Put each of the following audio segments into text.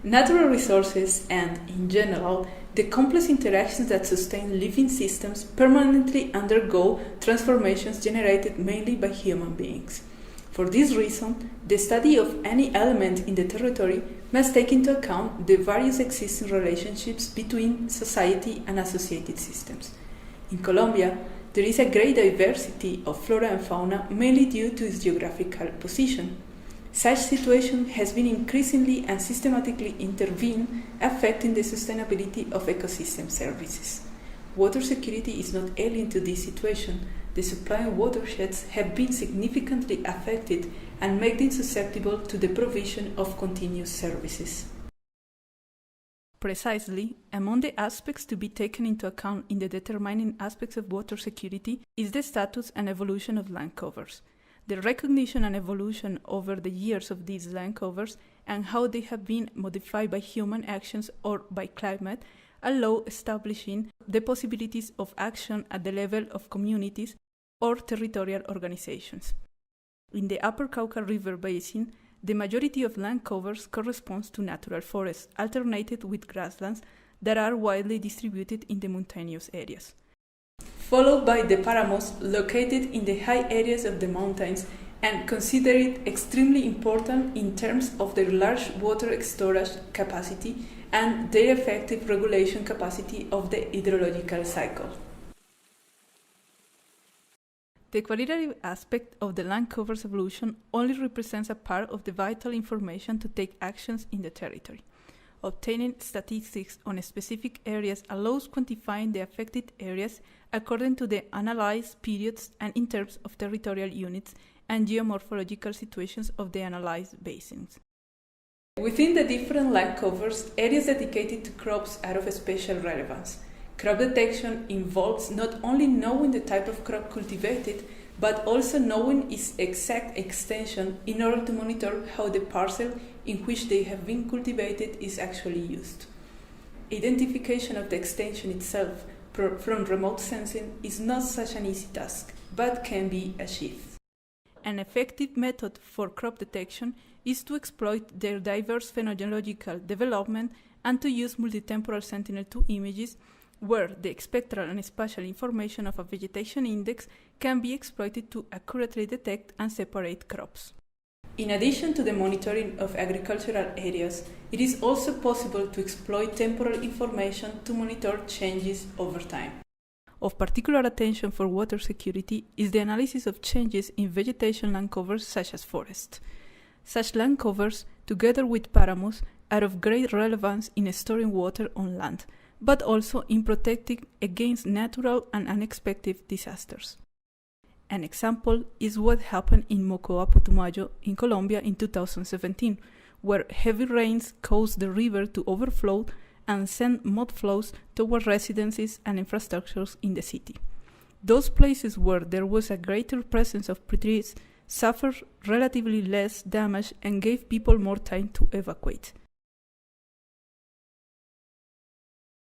Natural resources and, in general, the complex interactions that sustain living systems permanently undergo transformations generated mainly by human beings. For this reason, the study of any element in the territory must take into account the various existing relationships between society and associated systems. In Colombia, there is a great diversity of flora and fauna, mainly due to its geographical position. Such situation has been increasingly and systematically intervened, affecting the sustainability of ecosystem services. Water security is not alien to this situation. The supply of watersheds have been significantly affected and made them susceptible to the provision of continuous services. Precisely, among the aspects to be taken into account in the determining aspects of water security is the status and evolution of land covers. The recognition and evolution over the years of these land covers and how they have been modified by human actions or by climate allow establishing the possibilities of action at the level of communities or territorial organizations. In the Upper Cauca River Basin, the majority of land covers corresponds to natural forests, alternated with grasslands that are widely distributed in the mountainous areas, followed by the paramos located in the high areas of the mountains and considered extremely important in terms of their large water storage capacity and their effective regulation capacity of the hydrological cycle. The qualitative aspect of the land cover's evolution only represents a part of the vital information to take actions in the territory. Obtaining statistics on specific areas allows quantifying the affected areas according to the analyzed periods and in terms of territorial units and geomorphological situations of the analyzed basins. Within the different land covers, areas dedicated to crops are of special relevance. Crop detection involves not only knowing the type of crop cultivated, but also knowing its exact extension in order to monitor how the parcel in which they have been cultivated is actually used. Identification of the extension itself from remote sensing is not such an easy task, but can be achieved. An effective method for crop detection is to exploit their diverse phenological development and to use multitemporal Sentinel-2 images where the spectral and spatial information of a vegetation index can be exploited to accurately detect and separate crops. In addition to the monitoring of agricultural areas, it is also possible to exploit temporal information to monitor changes over time. Of particular attention for water security is the analysis of changes in vegetation land covers such as forests. Such land covers, together with paramos, are of great relevance in storing water on land, but also in protecting against natural and unexpected disasters. An example is what happened in Mocoa Putumayo in Colombia in 2017, where heavy rains caused the river to overflow and send mud flows toward residences and infrastructures in the city. Those places where there was a greater presence of trees suffered relatively less damage and gave people more time to evacuate.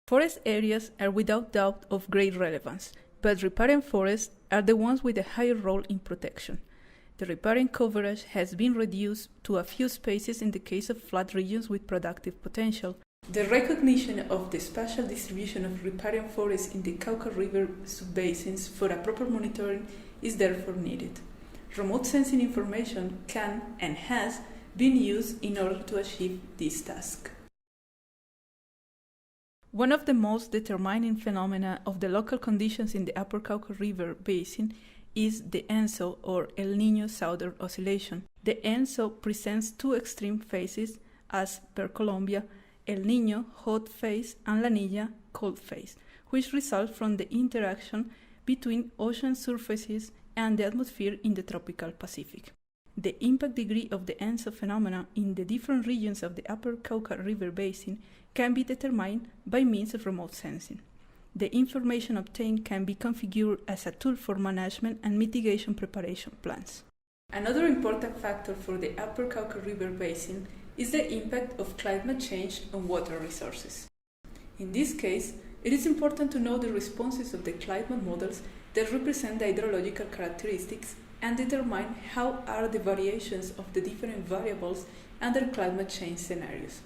Forest areas are without doubt of great relevance, but riparian forests are the ones with a higher role in protection. The riparian coverage has been reduced to a few spaces in the case of flat regions with productive potential. The recognition of the spatial distribution of riparian forests in the Cauca River subbasins for a proper monitoring is therefore needed. Remote sensing information can and has been used in order to achieve this task. One of the most determining phenomena of the local conditions in the Upper Cauca River Basin is the ENSO or El Nino Southern Oscillation. The ENSO presents two extreme phases as per Colombia, El Nino hot phase and La Niña cold phase, which result from the interaction between ocean surfaces and the atmosphere in the tropical Pacific. The impact degree of the ENSO phenomena in the different regions of the Upper Cauca River Basin can be determined by means of remote sensing. The information obtained can be configured as a tool for management and mitigation preparation plans. Another important factor for the Upper Cauca River Basin is the impact of climate change on water resources. In this case, it is important to know the responses of the climate models that represent the hydrological characteristics and determine how are the variations of the different variables under climate change scenarios.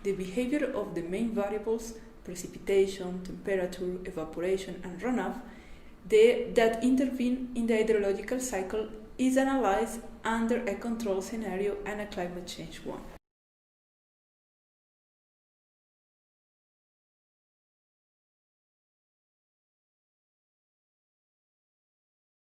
the behavior of the main variables, precipitation, temperature, evaporation, and runoff, that intervene in the hydrological cycle is analyzed under a control scenario and a climate change one.